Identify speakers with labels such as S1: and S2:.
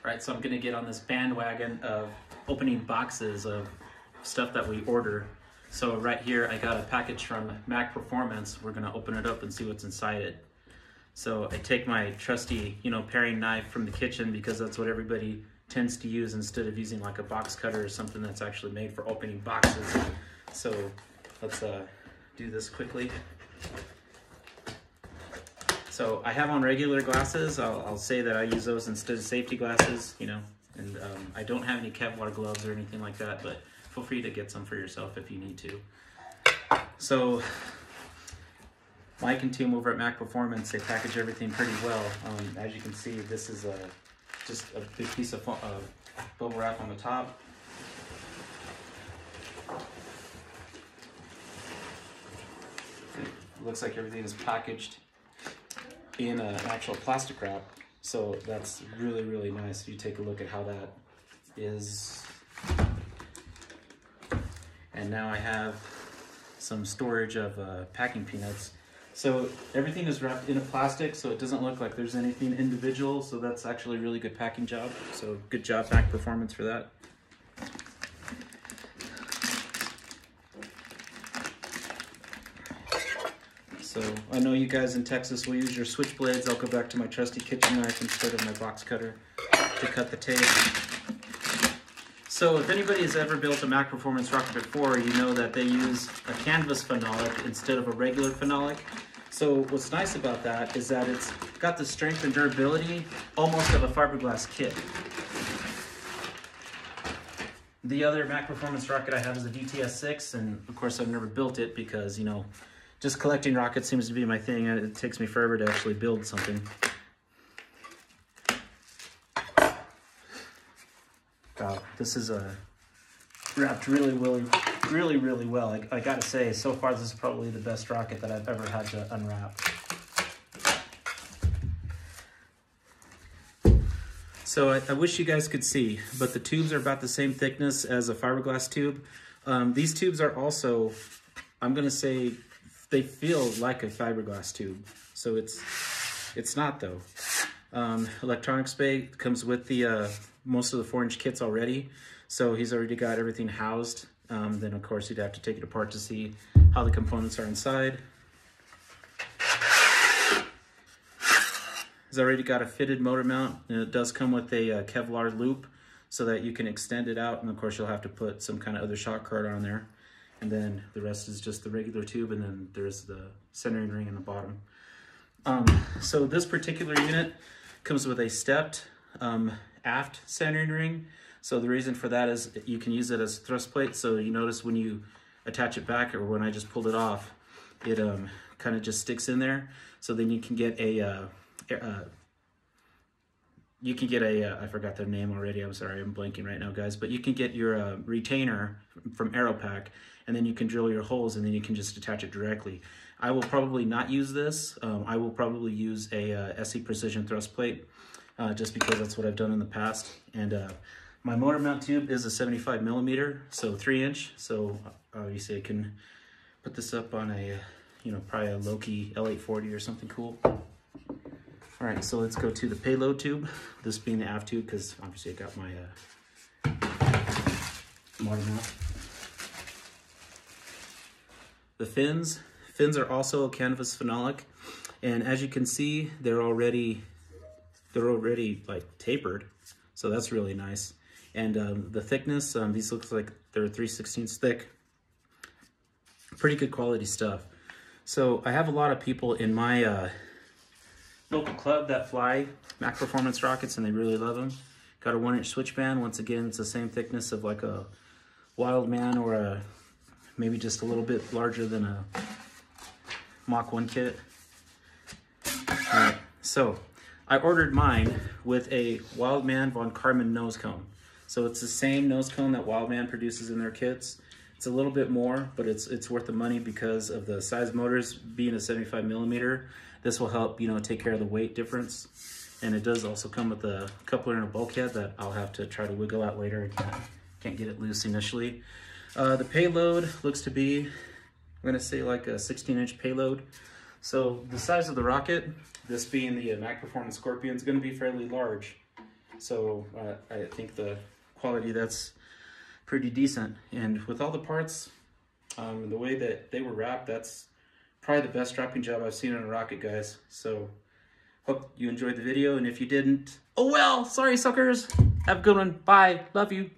S1: Right, so I'm gonna get on this bandwagon of opening boxes of stuff that we order. So right here, I got a package from Mac Performance. We're gonna open it up and see what's inside it. So I take my trusty, paring knife from the kitchen because that's what everybody tends to use instead of using like a box cutter or something that's actually made for opening boxes. So let's do this quickly. So I have on regular glasses. I'll say that I use those instead of safety glasses, and I don't have any Kevlar gloves or anything like that, but feel free to get some for yourself if you need to. So Mike and team over at Mac Performance, they package everything pretty well. As you can see, this is just a big piece of bubble wrap on the top. It looks like everything is packaged in an actual plastic wrap, so that's really, really nice. If you take a look at how that is. And now I have some storage of packing peanuts. So everything is wrapped in a plastic, so it doesn't look like there's anything individual, so that's actually a really good packing job. So good job, Mac Performance, for that. So I know you guys in Texas will use your switchblades. I'll go back to my trusty kitchen knife instead of my box cutter to cut the tape. So if anybody has ever built a Mac Performance Rocket before, you know that they use a canvas phenolic instead of a regular phenolic. So what's nice about that is that it's got the strength and durability almost of a fiberglass kit. The other Mac Performance rocket I have is a DTS-6, and of course I've never built it because, just collecting rockets seems to be my thing, and it takes me forever to actually build something. Wow, this is wrapped really well. I gotta say, so far this is probably the best rocket that I've ever had to unwrap. So I wish you guys could see, but the tubes are about the same thickness as a fiberglass tube. These tubes are also, I'm gonna say, they feel like a fiberglass tube. So it's not though. Electronics Bay comes with the most of the 4-inch kits already. So he's already got everything housed. Then of course you'd have to take it apart to see how the components are inside. He's already got a fitted motor mount, and it does come with a Kevlar loop so that you can extend it out, and of course you'll have to put some kind of other shock card on there. And then the rest is just the regular tube, and then there's the centering ring in the bottom. So this particular unit comes with a stepped aft centering ring. So the reason for that is you can use it as a thrust plate. So you notice when you attach it back, or when I just pulled it off, it kind of just sticks in there. So then you can get a I forgot their name already, I'm sorry, I'm blanking right now, guys, but you can get your retainer from Aeropack, and then you can drill your holes, and then you can just attach it directly. I will probably not use this. I will probably use a SE Precision thrust plate, just because that's what I've done in the past. And my motor mount tube is a 75 millimeter, so 3-inch. So obviously I can put this up on a, probably a Loki L840 or something cool. All right, so let's go to the payload tube, this being the aft tube, because obviously I got my motor mount. The fins are also a canvas phenolic, and as you can see, they're already like tapered, so that's really nice. And the thickness, these look like they're 3/16 thick. Pretty good quality stuff. So I have a lot of people in my local club that fly Mac Performance rockets, and they really love them. Got a 1-inch switch band. Once again, it's the same thickness of like a Wildman, or maybe just a little bit larger than a Mach 1 kit. All right, so I ordered mine with a Wildman von Karman nose cone. So it's the same nose cone that Wildman produces in their kits. It's a little bit more, but it's worth the money because of the size motors being a 75 millimeter. This will help, take care of the weight difference. And it does also come with a coupler and a bulkhead that I'll have to try to wiggle out later. I can't get it loose initially. The payload looks to be, I'm gonna say like a 16-inch payload. So the size of the rocket, this being the Mac Performance Scorpion, is gonna be fairly large. So I think the quality, that's pretty decent. And with all the parts, the way that they were wrapped, that's probably the best wrapping job I've seen on a rocket, guys. So hope you enjoyed the video, and if you didn't, oh well, sorry suckers. Have a good one. Bye. Love you.